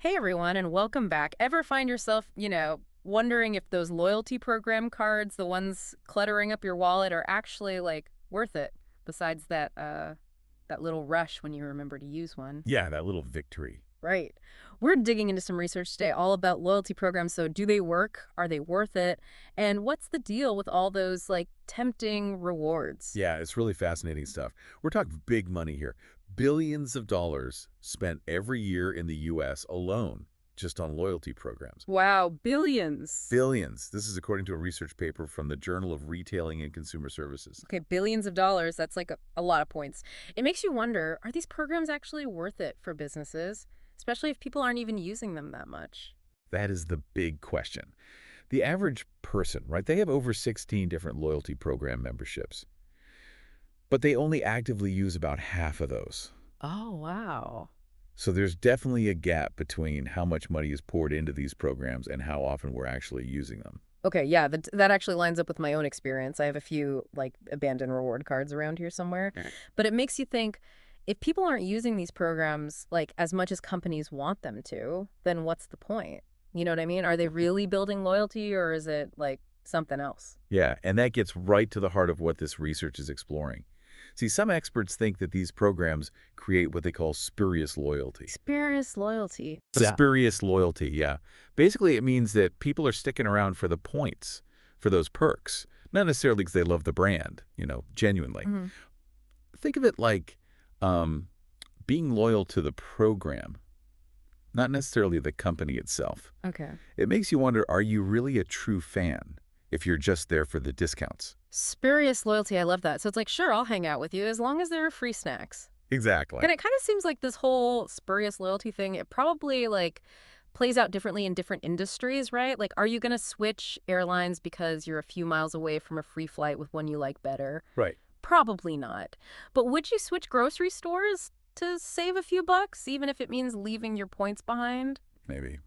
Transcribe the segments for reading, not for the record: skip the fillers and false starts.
Hey everyone, and welcome back. Ever find yourself, wondering if those loyalty program cards, the ones cluttering up your wallet, are actually like worth it, besides that little rush when you remember to use one? Yeah, that little victory. Right. We're digging into some research today all about loyalty programs. So do they work? Are they worth it? And what's the deal with all those like tempting rewards? Yeah, it's really fascinating stuff. We're talking big money here. Billions of dollars spent every year in the U.S. alone just on loyalty programs. Wow, billions. Billions. This is according to a research paper from the Journal of Retailing and Consumer Services. Okay, billions of dollars. That's like a lot of points. It makes you wonder, are these programs actually worth it for businesses, especially if people aren't even using them that much? That is the big question. The average person, right, they have over 16 different loyalty program memberships, but they only actively use about half of those. Oh, wow. So there's definitely a gap between how much money is poured into these programs and how often we're actually using them. Okay, yeah, that actually lines up with my own experience. I have a few like abandoned reward cards around here somewhere. Right. But it makes you think, if people aren't using these programs like as much as companies want them to, then what's the point? You know what I mean? Are they really building loyalty, or is it like something else? Yeah, and that gets right to the heart of what this research is exploring. See, some experts think that these programs create what they call spurious loyalty. Spurious loyalty. Spurious loyalty, yeah. Basically, it means that people are sticking around for the points, for those perks, not necessarily because they love the brand, genuinely. Mhm. Think of it like um, being loyal to the program, not necessarily the company itself. Okay. It makes you wonder, are you really a true fan if you're just there for the discounts? Spurious loyalty, I love that. So it's like, sure, I'll hang out with you as long as there are free snacks. Exactly. And it kind of seems like this whole spurious loyalty thing, it probably like plays out differently in different industries, right? Like, are you going to switch airlines because you're a few miles away from a free flight with one you like better? Right. Probably not. But would you switch grocery stores to save a few bucks, even if it means leaving your points behind? Maybe.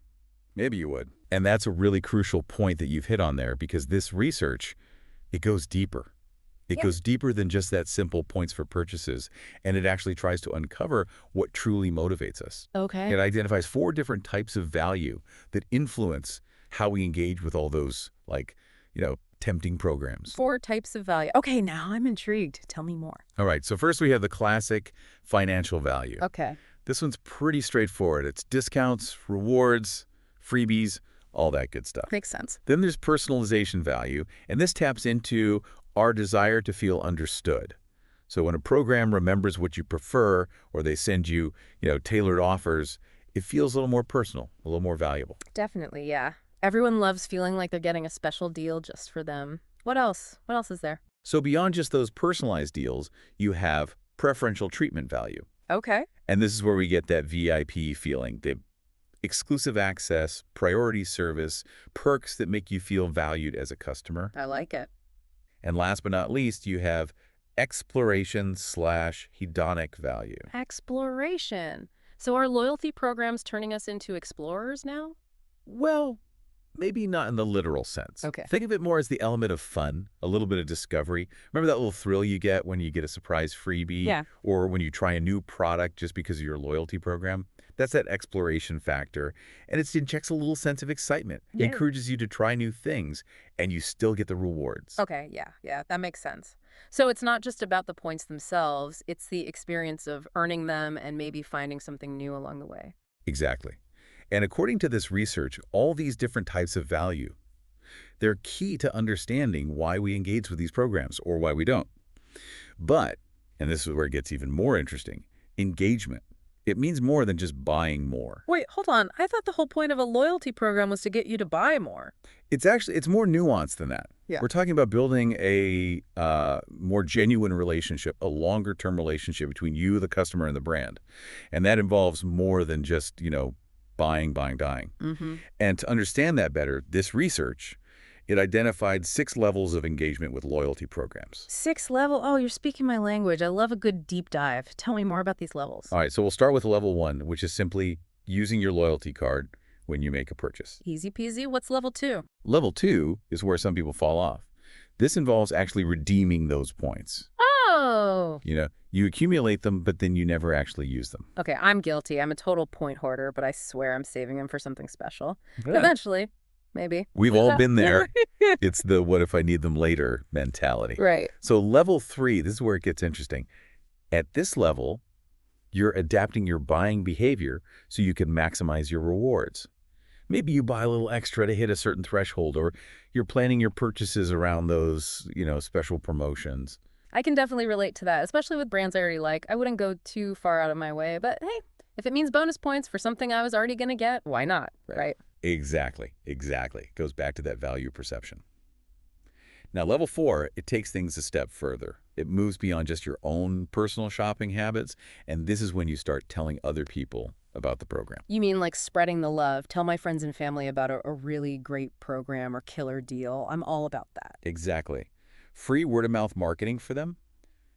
Maybe you would. And that's a really crucial point that you've hit on there, because this research, it goes deeper. It Yeah. goes deeper than just that simple points for purchases, and it actually tries to uncover what truly motivates us. Okay. It identifies 4 different types of value that influence how we engage with all those, tempting programs. 4 types of value. Okay, now I'm intrigued. Tell me more. All right, so first we have the classic financial value. Okay. This one's pretty straightforward. It's discounts, rewards, freebies, all that good stuff. Makes sense. Then there's personalization value, and this taps into our desire to feel understood. So when a program remembers what you prefer, or they send you, tailored offers, it feels a little more personal, a little more valuable. Definitely, yeah. Everyone loves feeling like they're getting a special deal just for them. What else? What else is there? So beyond just those personalized deals, you have preferential treatment value. Okay. And this is where we get that VIP feeling, the exclusive access, priority service, perks that make you feel valued as a customer. I like it. And last but not least, you have exploration/hedonic value. Exploration. So are loyalty programs turning us into explorers now? Well, maybe not in the literal sense. Okay. Think of it more as the element of fun, a little bit of discovery. Remember that little thrill you get when you get a surprise freebie? Yeah. Or when you try a new product just because of your loyalty program? That's that exploration factor. And it injects a little sense of excitement. It Yeah. encourages you to try new things, and you still get the rewards. Okay, yeah, that makes sense. So it's not just about the points themselves, it's the experience of earning them and maybe finding something new along the way. Exactly. And according to this research, all these different types of value, they're key to understanding why we engage with these programs or why we don't. But, and this is where it gets even more interesting, engagement. It means more than just buying more. Wait, hold on. I thought the whole point of a loyalty program was to get you to buy more. It's more nuanced than that. Yeah. We're talking about building a more genuine relationship, a longer-term relationship between you, the customer, and the brand. And that involves more than just, buying, dying. Mm-hmm. And to understand that better, this research, it identified 6 levels of engagement with loyalty programs. 6th level? Oh, you're speaking my language. I love a good deep dive. Tell me more about these levels. All right, so we'll start with level 1, which is simply using your loyalty card when you make a purchase. Easy peasy. What's level 2? Level 2 is where some people fall off. This involves actually redeeming those points. Oh, Oh. You accumulate them, but then you never actually use them. Okay, I'm guilty. I'm a total point hoarder, but I swear I'm saving them for something special. Yeah. Eventually, maybe. We've all been there. It's the what if I need them later mentality. Right. So level 3, this is where it gets interesting. At this level, you're adapting your buying behavior so you can maximize your rewards. Maybe you buy a little extra to hit a certain threshold, or you're planning your purchases around those, special promotions. I can definitely relate to that, especially with brands I already like. I wouldn't go too far out of my way, but hey, if it means bonus points for something I was already going to get, why not, right? Exactly. It goes back to that value perception. Now, level 4, it takes things a step further. It moves beyond just your own personal shopping habits, and this is when you start telling other people about the program. You mean like spreading the love, tell my friends and family about a really great program or killer deal. I'm all about that. Exactly. Free word-of-mouth marketing for them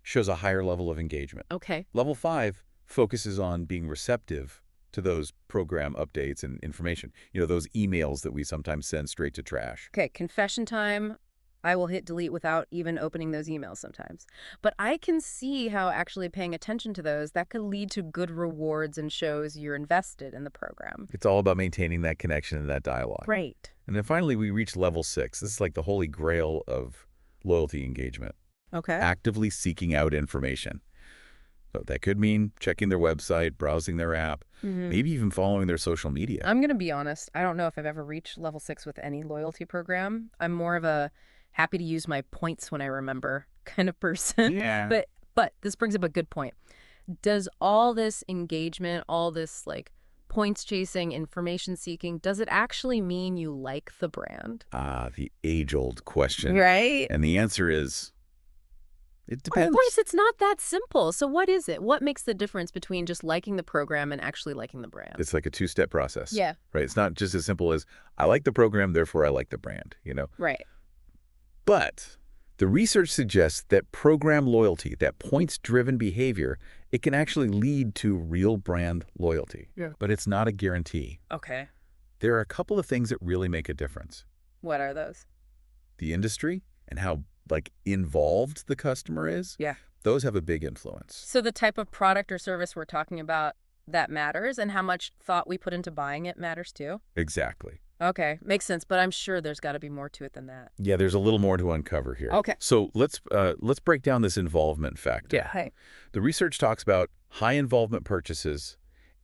shows a higher level of engagement. Okay. Level 5 focuses on being receptive to those program updates and information. Those emails that we sometimes send straight to trash. Okay, confession time. I will hit delete without even opening those emails sometimes. But I can see how actually paying attention to those, that could lead to good rewards and shows you're invested in the program. It's all about maintaining that connection and that dialogue. Right. And then finally, we reach level 6. This is like the holy grail of loyalty engagement. Okay. Actively seeking out information. So that could mean checking their website, browsing their app, maybe even following their social media. I'm going to be honest. I don't know if I've ever reached level 6 with any loyalty program. I'm more of a happy to use my points when I remember kind of person. Yeah. But this brings up a good point. Does all this engagement, all this like points chasing, information seeking, does it actually mean you like the brand? The age-old question. Right? And the answer is, it Of depends. course, it's not that simple. So what is it? What makes the difference between just liking the program and actually liking the brand? It's like a 2-step process. Yeah. Right? It's not just as simple as, I like the program, therefore I like the brand, Right. But the research suggests that program loyalty, that points-driven behavior, it can actually lead to real brand loyalty. Yeah. But it's not a guarantee. Okay. There are a couple of things that really make a difference. What are those? The industry and how, involved the customer is. Yeah. Those have a big influence. So the type of product or service we're talking about, that matters, and how much thought we put into buying it matters too? Exactly. Okay, makes sense, but I'm sure there's got to be more to it than that. Yeah, there's a little more to uncover here. Okay. So let's break down this involvement factor. Yeah. Hey. The research talks about high involvement purchases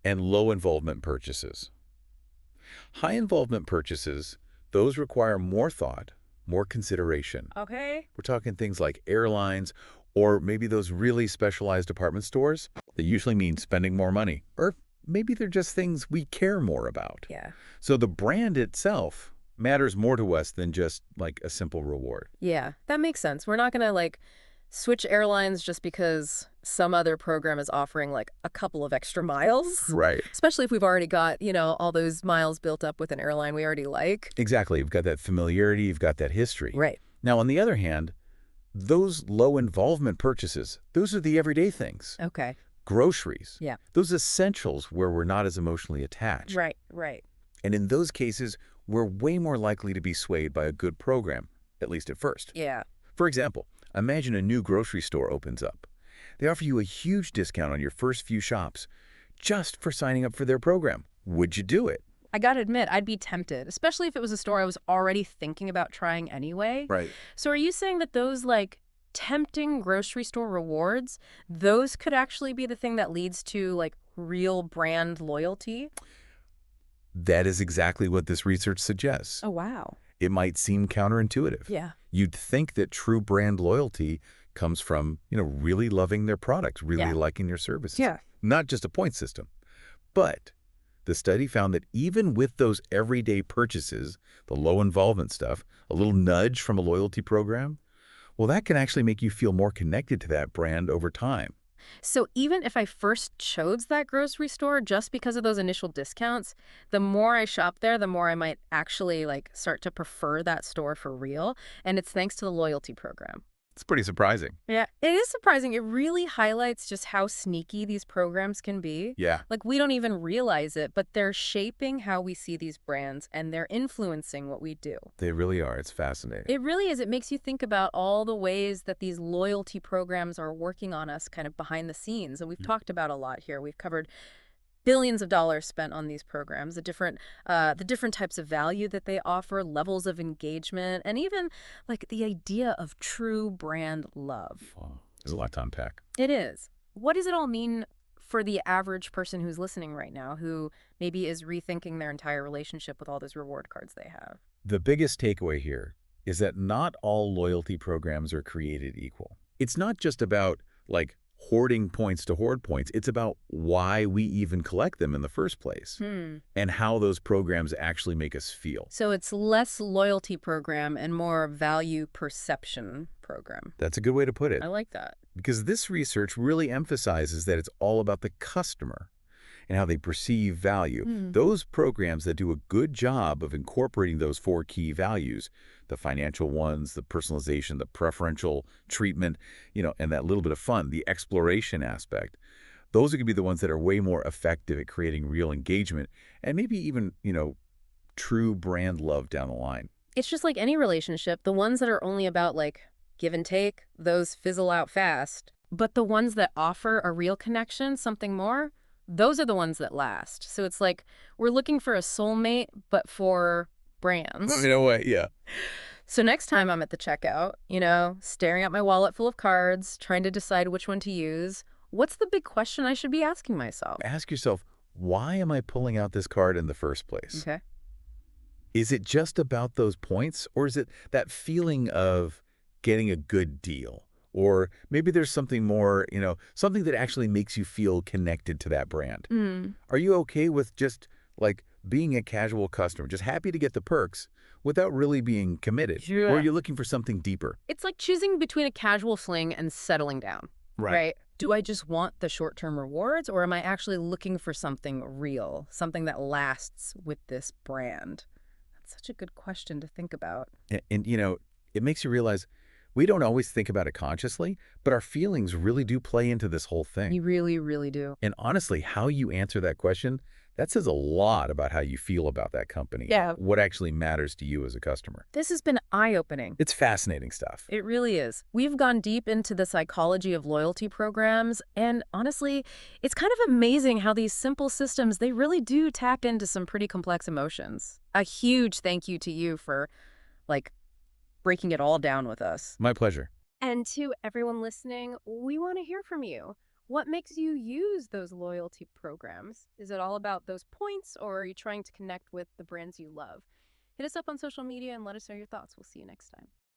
and low involvement purchases. High involvement purchases, those require more thought, more consideration. Okay. We're talking things like airlines or maybe those really specialized department stores that usually mean spending more money. Or maybe they're just things we care more about. Yeah. So the brand itself matters more to us than just like a simple reward. Yeah, that makes sense. We're not going to switch airlines just because some other program is offering a couple of extra miles. Right. Especially if we've already got, all those miles built up with an airline we already like. Exactly. You've got that familiarity. You've got that history. Right. Now, on the other hand, those low involvement purchases, those are the everyday things. Okay. Groceries. Yeah. Those essentials where we're not as emotionally attached. Right, right. And in those cases, we're way more likely to be swayed by a good program, at least at first. Yeah. For example, imagine a new grocery store opens up. They offer you a huge discount on your first few shops just for signing up for their program. Would you do it? I gotta admit, I'd be tempted, especially if it was a store I was already thinking about trying anyway. Right. So are you saying that those tempting grocery store rewards, those could actually be the thing that leads to real brand loyalty? That is exactly what this research suggests. Oh, wow. It might seem counterintuitive. Yeah. You'd think that true brand loyalty comes from, really loving their products, really liking their services. Yeah. Not just a point system. But the study found that even with those everyday purchases, the low involvement stuff, a little nudge from a loyalty program, well, that can actually make you feel more connected to that brand over time. So even if I first chose that grocery store just because of those initial discounts, the more I shop there, the more I might actually start to prefer that store for real. And it's thanks to the loyalty program. It's pretty surprising. Yeah, it is surprising. It really highlights just how sneaky these programs can be. Yeah, Like, we don't even realize it, but they're shaping how we see these brands and they're influencing what we do. they really are. It's fascinating. It really is. It makes you think about all the ways that these loyalty programs are working on us kind of behind the scenes. And we've talked about a lot here. We've covered billions of dollars spent on these programs, the different types of value that they offer, levels of engagement, and even like the idea of true brand love. Wow. There's a lot to unpack. It is. What does it all mean for the average person who's listening right now, who maybe is rethinking their entire relationship with all those reward cards they have? The biggest takeaway here is that not all loyalty programs are created equal. It's not just about, like, hoarding points to hoard points. It's about why we even collect them in the first place and how those programs actually make us feel. So it's less loyalty program and more value perception program. That's a good way to put it, I like that. because this research really emphasizes that it's all about the customer and how they perceive value. Those programs that do a good job of incorporating those 4 key values, the financial ones, the personalization, the preferential treatment, and that little bit of fun, the exploration aspect, those are going to be the ones that are way more effective at creating real engagement and maybe even, true brand love down the line. It's just like any relationship. The ones that are only about like give and take, those fizzle out fast. But the ones that offer a real connection, something more, those are the ones that last. So it's like we're looking for a soulmate, but for brands. In a way, yeah. So next time I'm at the checkout, staring at my wallet full of cards, trying to decide which one to use, what's the big question I should be asking myself? Ask yourself, why am I pulling out this card in the first place? Okay. Is it just about those points, or is it that feeling of getting a good deal? Or maybe there's something more, something that actually makes you feel connected to that brand. Are you okay with just, like, being a casual customer, just happy to get the perks without really being committed? Yeah. Or are you looking for something deeper? It's like choosing between a casual fling and settling down. Right? Do I just want the short-term rewards, or am I actually looking for something real, something that lasts with this brand? That's such a good question to think about. And it makes you realize we don't always think about it consciously, but our feelings really do play into this whole thing. You really, really do. And honestly, how you answer that question, that says a lot about how you feel about that company. Yeah. What actually matters to you as a customer. This has been eye-opening. It's fascinating stuff. It really is. We've gone deep into the psychology of loyalty programs, and honestly, it's kind of amazing how these simple systems, they really do tap into some pretty complex emotions. A huge thank you to you for, breaking it all down with us. My pleasure. And to everyone listening, we want to hear from you. What makes you use those loyalty programs? Is it all about those points, or are you trying to connect with the brands you love? Hit us up on social media and let us know your thoughts. We'll see you next time.